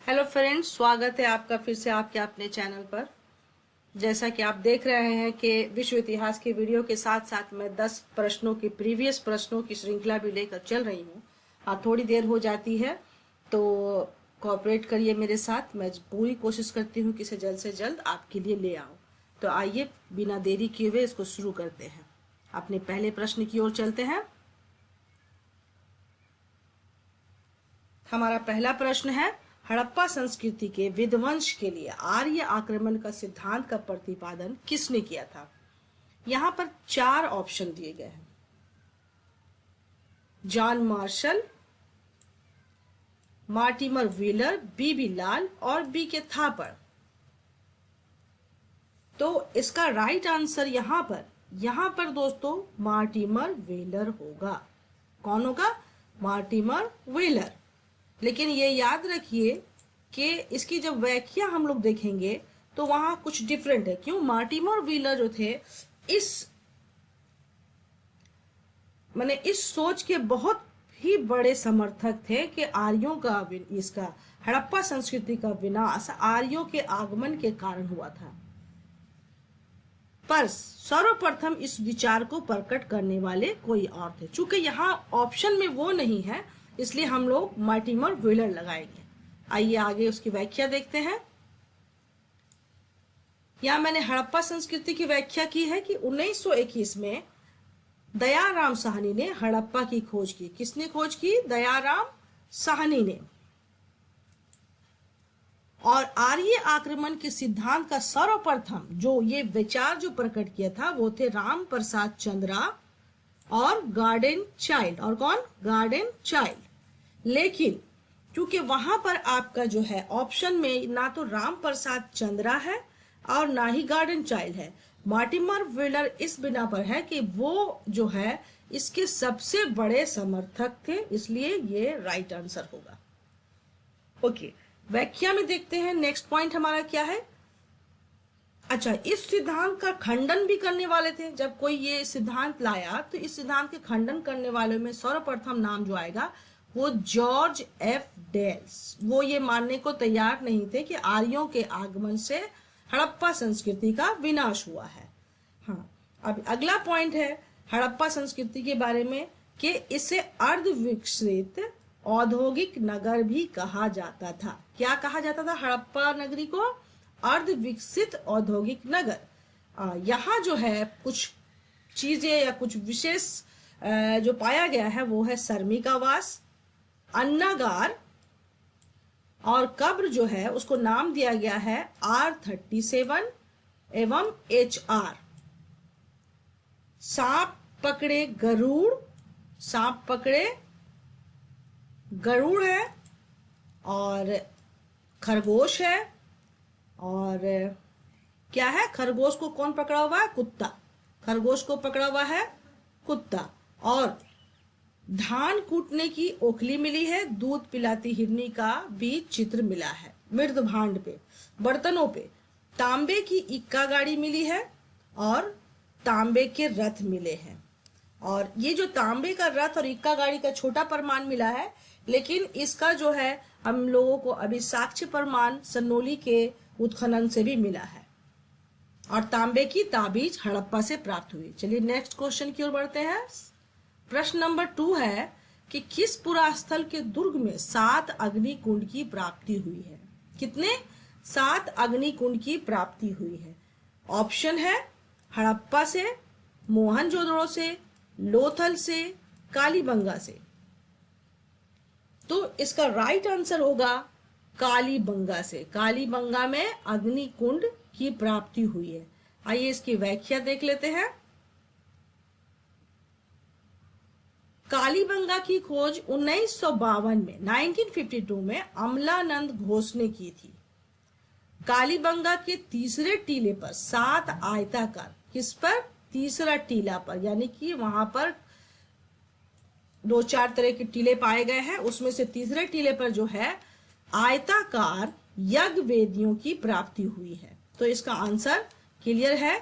Hello friends, स्वागत है आपका फिर से आपके अपने चैनल पर। जैसा कि आप देख रहे हैं कि विश्व इतिहास के वीडियो के साथ साथ मैं 10 प्रश्नों की प्रीवियस प्रश्नों की श्रृंखला भी लेकर चल रही हूँ। थोड़ी देर हो जाती है तो कोऑपरेट करिए मेरे साथ। मैं पूरी कोशिश करती हूँ कि इसे जल्द से जल्द आपके लिए ले आऊँ। तो आइए बिना देरी किए हुए इसको शुरू करते हैं। अपने पहले प्रश्न की ओर चलते हैं। हमारा पहला प्रश्न है, हड़प्पा संस्कृति के विध्वंस के लिए आर्य आक्रमण का सिद्धांत का प्रतिपादन किसने किया था? यहाँ पर 4 ऑप्शन दिए गए हैं। जॉन मार्शल, मार्टिमर व्हीलर, बीबी लाल और बी के थापर। तो इसका राइट आंसर यहाँ पर दोस्तों मार्टिमर व्हीलर होगा। कौन होगा? Mortimer wheeler. लेकिन ये याद रखिए कि इसकी जब व्याख्या हम लोग देखेंगे तो वहां कुछ डिफरेंट है। क्यों? मार्टिमर व्हीलर जो थे इस सोच के बहुत ही बड़े समर्थक थे कि आर्यों का इसका हड़प्पा संस्कृति का विनाश आर्यों के आगमन के कारण हुआ था। पर सर्वप्रथम इस विचार को प्रकट करने वाले कोई और थे। चूंकि यहाँ ऑप्शन में वो नहीं है, इसलिए हम लोग मार्टिमर व्हीलर लगाएंगे। आइए आगे उसकी व्याख्या देखते हैं। यहां मैंने हड़प्पा संस्कृति की व्याख्या की है कि 1921 में दयाराम साहनी ने हड़प्पा की खोज की। किसने खोज की? दयाराम साहनी ने। और आर्य आक्रमण के सिद्धांत का सर्वप्रथम जो ये विचार जो प्रकट किया था वो थे राम प्रसाद चंद्रा और गार्डन चाइल्ड। और कौन? Garden child. लेकिन क्योंकि वहां पर आपका जो है ऑप्शन में ना तो राम प्रसाद चंद्रा है और ना ही गार्डन चाइल्ड है, मार्टिमर व्हीलर इस बिना पर है कि वो जो है इसके सबसे बड़े समर्थक थे, इसलिए ये राइट आंसर होगा। ओके, व्याख्या में देखते हैं। नेक्स्ट पॉइंट हमारा क्या है? अच्छा, इस सिद्धांत का खंडन भी करने वाले थे। जब कोई ये सिद्धांत लाया तो इस सिद्धांत के खंडन करने वालों में सर्वप्रथम नाम जो आएगा वो जॉर्ज एफ डेल्स। वो ये मानने को तैयार नहीं थे कि आर्यों के आगमन से हड़प्पा संस्कृति का विनाश हुआ है। हाँ, अब अगला पॉइंट है हड़प्पा संस्कृति के बारे में कि इसे अर्ध विकसित औद्योगिक नगर भी कहा जाता था। क्या कहा जाता था हड़प्पा नगरी को? अर्ध विकसित औद्योगिक नगर। यहाँ जो है कुछ चीजें या कुछ विशेष जो पाया गया है वो है श्रमिकावास, अन्नागार, और कब्र जो है उसको नाम दिया गया है R37 एवं HR। सांप पकड़े गरुड़ है और खरगोश है। और क्या है? खरगोश को कौन पकड़ा हुआ है? कुत्ता। खरगोश को पकड़ा हुआ है कुत्ता। और धान कूटने की ओखली मिली है, दूध पिलाती हिरनी का भी चित्र मिला है। मृद भांड पे, बर्तनों पे तांबे की इक्का गाड़ी मिली है और तांबे के रथ मिले हैं। और ये जो तांबे का रथ और इक्का गाड़ी का छोटा प्रमाण मिला है, लेकिन इसका जो है हम लोगों को अभी साक्ष्य प्रमाण सन्नोली के उत्खनन से भी मिला है। और तांबे की ताबीज हड़प्पा से प्राप्त हुई। चलिए नेक्स्ट क्वेश्चन की ओर बढ़ते हैं। प्रश्न नंबर 2 है कि किस पुरास्थल के दुर्ग में 7 अग्निकुंड की प्राप्ति हुई है? कितने? 7 अग्निकुंड की प्राप्ति हुई है। ऑप्शन है हड़प्पा से, मोहनजोदड़ो से, लोथल से, कालीबंगा से। तो इसका राइट आंसर होगा कालीबंगा से। कालीबंगा में अग्निकुंड की प्राप्ति हुई है। आइए इसकी व्याख्या देख लेते हैं। कालीबंगा की खोज 1952 में 1952 में अमलानंद घोष ने की थी। कालीबंगा के तीसरे टीले पर 7 आयताकार, किस पर? तीसरा टीला पर, यानी कि वहां पर 2-4 तरह के टीले पाए गए हैं, उसमें से तीसरे टीले पर जो है आयताकार यज्ञ वेदियों की प्राप्ति हुई है। तो इसका आंसर क्लियर है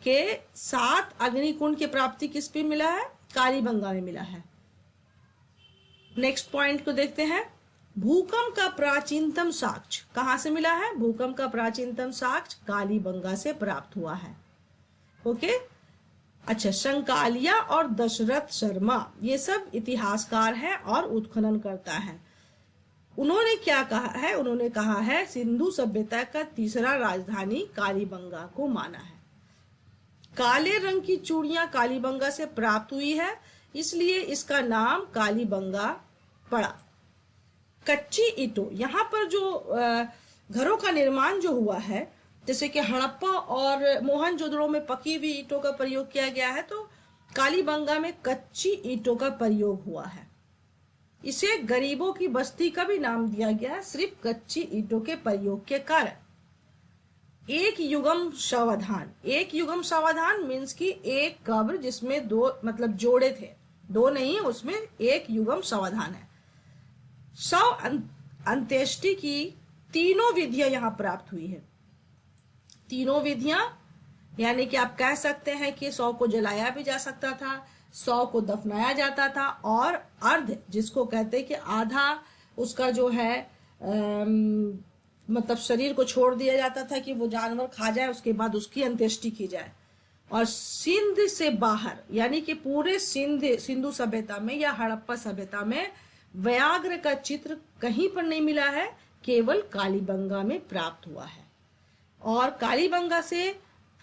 कि 7 अग्निकुंड की प्राप्ति किस पे मिला है? कालीबंगा में मिला है। नेक्स्ट पॉइंट को देखते हैं। भूकंप का प्राचीनतम साक्ष्य कहां से मिला है? भूकंप का प्राचीनतम साक्ष्य कालीबंगा से प्राप्त हुआ है। ओके। अच्छा, शंकालिया और दशरथ शर्मा ये सब इतिहासकार हैं और उत्खनन करता है। उन्होंने क्या कहा है? उन्होंने कहा है सिंधु सभ्यता का तीसरा राजधानी कालीबंगा को माना है। काले रंग की चूड़ियां कालीबंगा से प्राप्त हुई है, इसलिए इसका नाम कालीबंगा पड़ा। कच्ची ईंटों, यहाँ पर जो घरों का निर्माण जो हुआ है, जैसे कि हड़प्पा और मोहनजोदड़ो में पकी हुई ईंटों का प्रयोग किया गया है, तो कालीबंगा में कच्ची ईंटों का प्रयोग हुआ है। इसे गरीबों की बस्ती का भी नाम दिया गया है, सिर्फ कच्ची ईंटों के प्रयोग के कारण। एक युगम सावधान, एक युगम सावधान मीन्स की एक कब्र जिसमें दो मतलब जोड़े थे, दो नहीं, उसमें एक युगम सावधान है। शव अंत्येष्टि की तीनों विधियां यहां प्राप्त हुई है। तीनों विधियां यानी कि आप कह सकते हैं कि शव को जलाया भी जा सकता था, शव को दफनाया जाता था, और अर्ध जिसको कहते हैं कि आधा उसका जो है मतलब शरीर को छोड़ दिया जाता था कि वो जानवर खा जाए, उसके बाद उसकी अंत्येष्टि की जाए। और सिंध से बाहर यानी कि पूरे सिंधु सभ्यता में या हड़प्पा सभ्यता में व्याघ्र का चित्र कहीं पर नहीं मिला है, केवल कालीबंगा में प्राप्त हुआ है। और कालीबंगा से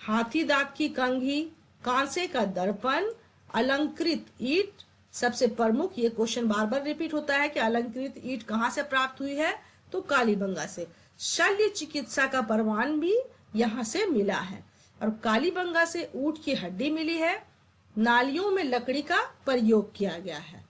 हाथी दांत की कंघी, कांसे का दर्पण, अलंकृत ईंट सबसे प्रमुख। ये क्वेश्चन बार बार रिपीट होता है कि अलंकृत ईंट कहाँ से प्राप्त हुई है, तो कालीबंगा से। शल्य चिकित्सा का प्रमाण भी यहाँ से मिला है। और कालीबंगा से ऊंट की हड्डी मिली है। नालियों में लकड़ी का प्रयोग किया गया है।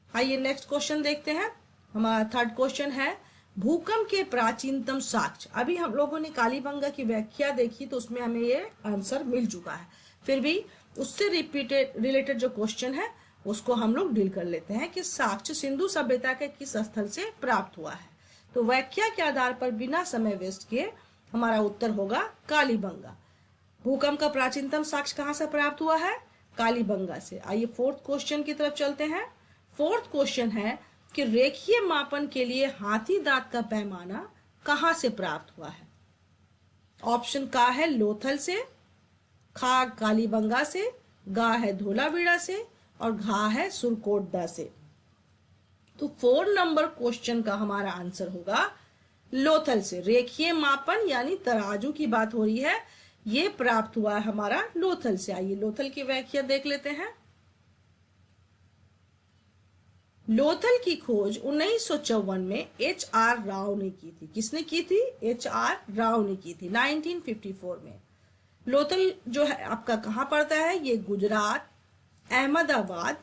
आइए नेक्स्ट क्वेश्चन देखते हैं। हमारा थर्ड क्वेश्चन है भूकंप के प्राचीनतम साक्ष्य। अभी हम लोगों ने कालीबंगा की व्याख्या देखी तो उसमें हमें ये आंसर मिल चुका है, फिर भी उससे रिलेटेड जो क्वेश्चन है उसको हम लोग डील कर लेते हैं कि साक्ष्य सिंधु सभ्यता के किस स्थल से प्राप्त हुआ है। तो व्याख्या के आधार पर बिना समय वेस्ट किए हमारा उत्तर होगा कालीबंगा। भूकंप का प्राचीनतम साक्ष्य कहाँ से प्राप्त हुआ है? कालीबंगा से। आइए फोर्थ क्वेश्चन की तरफ चलते हैं। फोर्थ क्वेश्चन है कि रेखीय मापन के लिए हाथी दांत का पैमाना कहां से प्राप्त हुआ है? ऑप्शन का है लोथल से, खा कालीबंगा से, गा है धोलावीरा से, और घा है सुरकोटदा से। तो 4 नंबर क्वेश्चन का हमारा आंसर होगा लोथल से। रेखीय मापन यानी तराजू की बात हो रही है, ये प्राप्त हुआ है हमारा लोथल से। आइए लोथल की व्याख्या देख लेते हैं। लोथल की खोज 1954 में HR राव ने की थी। किसने की थी? HR राव ने की थी 1954 में। लोथल जो है आपका कहाँ पड़ता है? ये गुजरात, अहमदाबाद,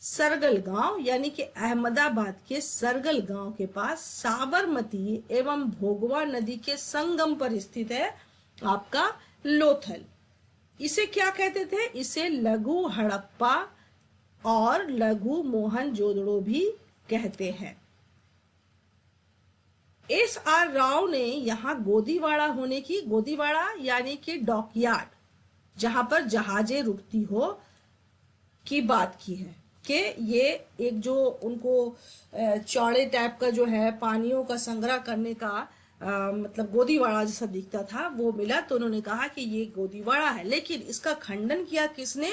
सरगल गांव यानी कि अहमदाबाद के सरगल गांव के पास साबरमती एवं भोगवा नदी के संगम पर स्थित है आपका लोथल। इसे क्या कहते थे? इसे लघु हड़प्पा और लघु मोहनजोदड़ो भी कहते हैं। HR राव ने यहाँ गोदीवाड़ा होने की, गोदीवाड़ा यानी कि डॉकयार्ड जहां पर जहाजें रुकती हो की बात की है कि ये एक जो उनको चौड़े टाइप का जो है पानियों का संग्रह करने का मतलब गोदीवाड़ा जैसा दिखता था वो मिला, तो उन्होंने कहा कि ये गोदीवाड़ा है। लेकिन इसका खंडन किया किसने?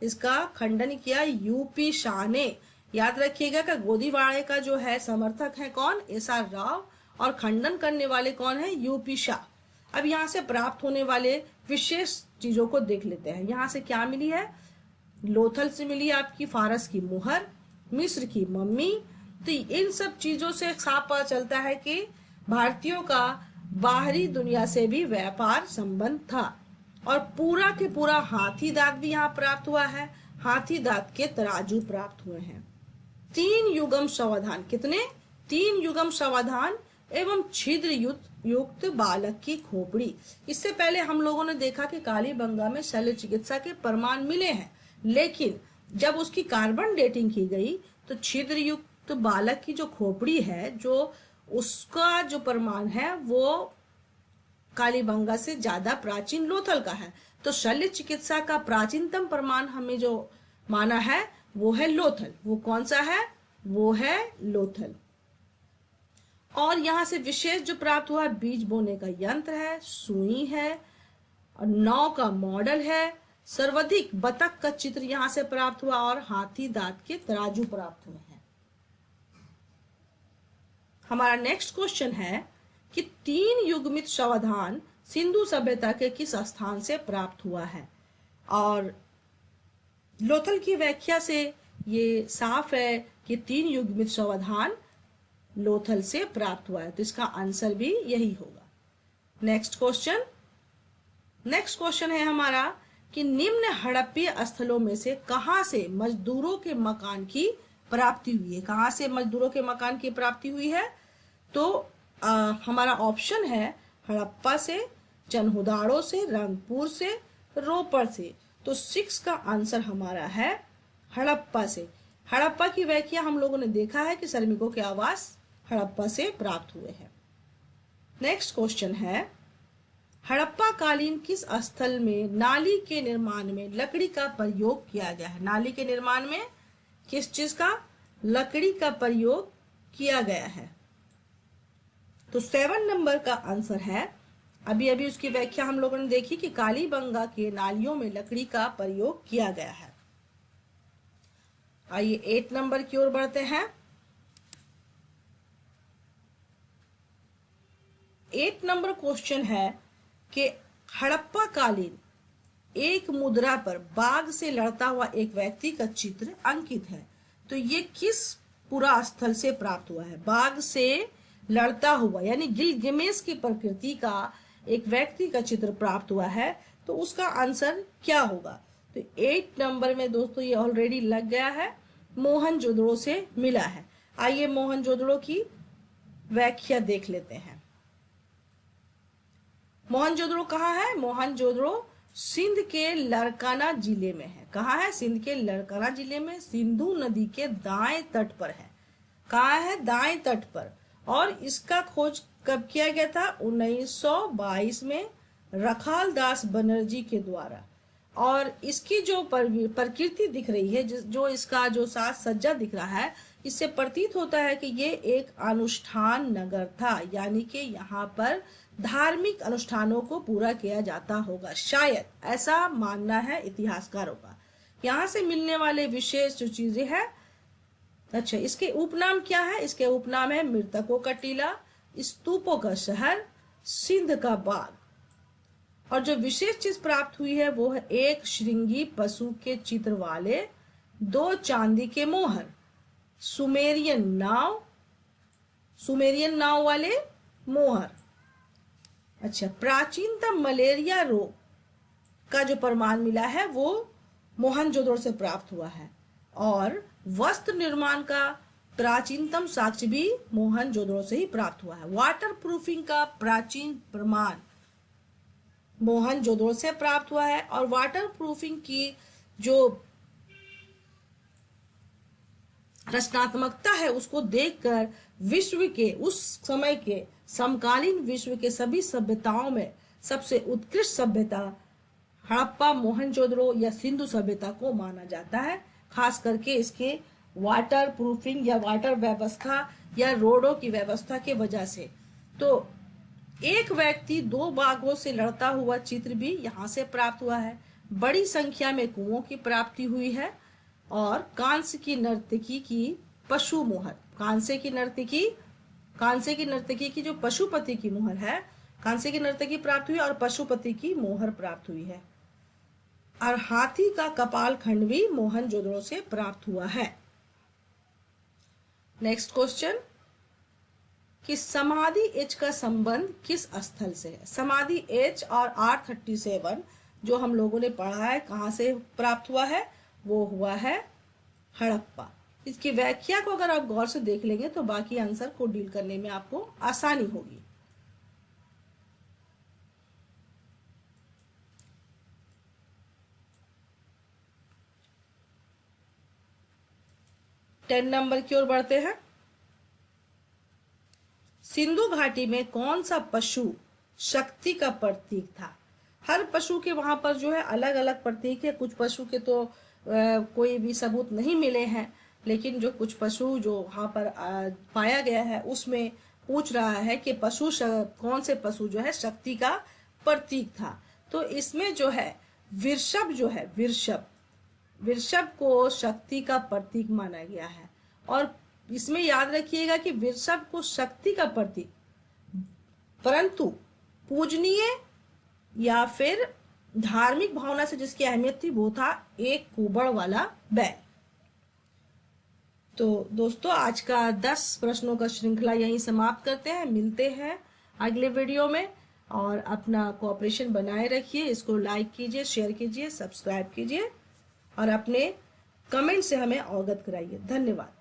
इसका खंडन किया यूपी शाह ने। याद रखिएगा कि गोदीवाड़े का जो है समर्थक है कौन? HR राव, और खंडन करने वाले कौन है? यूपी शाह। अब यहाँ से प्राप्त होने वाले विशेष चीजों को देख लेते हैं। यहाँ से क्या मिली है? लोथल से मिली आपकी फारस की मुहर, मिस्र की मम्मी। तो इन सब चीजों से साफ पता चलता है कि भारतीयों का बाहरी दुनिया से भी व्यापार संबंध था। और पूरा के पूरा हाथी दांत भी यहाँ प्राप्त हुआ है। हाथी दांत के तराजू प्राप्त हुए हैं। 3 युगम सावधान, कितने? 3 युगम सावधान एवं छिद्र युक्त बालक की खोपड़ी। इससे पहले हम लोगों ने देखा कि कालीबंगा में शल्य चिकित्सा के प्रमाण मिले हैं, लेकिन जब उसकी कार्बन डेटिंग की गई तो छिद्र युक्त बालक की जो खोपड़ी है, जो उसका जो प्रमाण है वो कालीबंगा से ज्यादा प्राचीन लोथल का है। तो शल्य चिकित्सा का प्राचीनतम प्रमाण हमें जो माना है वो है लोथल। वो कौन सा है? वो है लोथल। और यहां से विशेष जो प्राप्त हुआ है, बीज बोने का यंत्र है, सुई है, और नाव का मॉडल है, सर्वाधिक बतख का चित्र यहां से प्राप्त हुआ, और हाथी दांत के तराजू प्राप्त हुए हैं। हमारा नेक्स्ट क्वेश्चन है कि 3 युग्मित सावधान सिंधु सभ्यता के किस स्थान से प्राप्त हुआ है? और लोथल की व्याख्या से ये साफ है कि 3 युग्मित सावधान लोथल से प्राप्त हुआ है, तो इसका आंसर भी यही होगा। नेक्स्ट क्वेश्चन है हमारा कि निम्न हड़प्पीय स्थलों में से कहां से मजदूरों के मकान की प्राप्ति हुई है? कहां से मजदूरों के मकान की प्राप्ति हुई है? तो हमारा ऑप्शन है हड़प्पा से, चनहुदाड़ो से, रंगपुर से, रोपड़ से। तो 6 का आंसर हमारा है हड़प्पा से। हड़प्पा की व्याख्या हम लोगों ने देखा है कि श्रमिकों के आवास हड़प्पा से प्राप्त हुए हैं। नेक्स्ट क्वेश्चन है हड़प्पा कालीन किस स्थल में नाली के निर्माण में लकड़ी का प्रयोग किया गया है? नाली के निर्माण में किस चीज का? लकड़ी का प्रयोग किया गया है। तो 7 नंबर का आंसर है, अभी उसकी व्याख्या हम लोगों ने देखी कि कालीबंगा के नालियों में लकड़ी का प्रयोग किया गया है। आइए 8 नंबर की ओर बढ़ते हैं। 8 नंबर क्वेश्चन है कि हड़प्पा कालीन एक मुद्रा पर बाघ से लड़ता हुआ एक व्यक्ति का चित्र अंकित है, तो ये किस पुरा स्थल से प्राप्त हुआ है? बाघ से लड़ता हुआ यानी गिलगिमेश की प्रकृति का एक व्यक्ति का चित्र प्राप्त हुआ है, तो उसका आंसर क्या होगा? तो 8 नंबर में दोस्तों ये ऑलरेडी लग गया है, मोहनजोदड़ो से मिला है। आइए मोहनजोदड़ो की व्याख्या देख लेते हैं। मोहनजोदड़ो कहाँ है? मोहनजोदड़ो सिंध के लड़काना जिले में है। कहाँ है? सिंध के लड़काना जिले में, सिंधु नदी के दाएं तट पर है। कहाँ है? दाएं तट पर। और इसका खोज कब किया गया था? 1922 में रखाल दास बनर्जी के द्वारा। और इसकी जो प्रकृति दिख रही है, जो इसका जो साज सज्जा दिख रहा है, इससे प्रतीत होता है कि ये एक अनुष्ठान नगर था, यानी कि यहाँ पर धार्मिक अनुष्ठानों को पूरा किया जाता होगा, शायद ऐसा मानना है इतिहासकारों का। यहाँ से मिलने वाले विशेष जो चीजें हैं, अच्छा इसके उपनाम क्या है? इसके उपनाम है मृतकों का टीला, स्तूपों का शहर, सिंध का बाग। और जो विशेष चीज प्राप्त हुई है वो है एक श्रृंगी पशु के चित्र वाले 2 चांदी के मोहर, सुमेरियन नाव वाले मोहर। अच्छा, प्राचीनतम मलेरिया रोग का जो प्रमाण मिला है वो मोहनजोदड़ो से प्राप्त हुआ है। और वस्त्र निर्माण का प्राचीनतम साक्ष्य भी मोहनजोदड़ो से ही प्राप्त हुआ है। वाटर प्रूफिंग का प्राचीन प्रमाण मोहनजोदड़ो से प्राप्त हुआ है। और वाटर प्रूफिंग की जो रचनात्मकता है उसको देखकर विश्व के उस समय के समकालीन विश्व के सभी सभ्यताओं में सबसे उत्कृष्ट सभ्यता हड़प्पा, मोहनजोदड़ो या सिंधु सभ्यता को माना जाता है, खास करके इसके वाटर प्रूफिंग या वाटर व्यवस्था या रोडों की व्यवस्था के वजह से। तो एक व्यक्ति 2 बाघों से लड़ता हुआ चित्र भी यहाँ से प्राप्त हुआ है। बड़ी संख्या में कुओं की प्राप्ति हुई है। और कांस्य की नर्तकी की पशु मोहर, कांस्य की नर्तकी की जो पशुपति की मोहर है, कांस्य की नर्तकी प्राप्त हुई और पशुपति की मोहर प्राप्त हुई है। और हाथी का कपाल खंड भी मोहनजोदड़ो से प्राप्त हुआ है। नेक्स्ट क्वेश्चन कि समाधि एच का संबंध किस स्थल से है? समाधि एच और R37 जो हम लोगों ने पढ़ा है कहां से प्राप्त हुआ है? वो हुआ है हड़प्पा। इसकी व्याख्या को अगर आप गौर से देख लेंगे तो बाकी आंसर को डील करने में आपको आसानी होगी। टेन नंबर की ओर बढ़ते हैं। सिंधु घाटी में कौन सा पशु शक्ति का प्रतीक था? हर पशु के वहां पर जो है अलग अलग प्रतीक है। कुछ पशु के तो कोई भी सबूत नहीं मिले हैं, लेकिन जो कुछ पशु जो वहां पर पाया गया है उसमें पूछ रहा है कि कौन से पशु जो है शक्ति का प्रतीक था। तो इसमें जो है वृषभ जो है, वृषभ को शक्ति का प्रतीक माना गया है। और इसमें याद रखिएगा कि वृषभ को शक्ति का प्रतीक, परंतु पूजनीय या फिर धार्मिक भावना से जिसकी अहमियत थी वो था एक कुबड़ वाला बैल। तो दोस्तों आज का 10 प्रश्नों का श्रृंखला यहीं समाप्त करते हैं। मिलते हैं अगले वीडियो में, और अपना कोऑपरेशन बनाए रखिए। इसको लाइक कीजिए, शेयर कीजिए, सब्सक्राइब कीजिए और अपने कमेंट से हमें अवगत कराइए। धन्यवाद।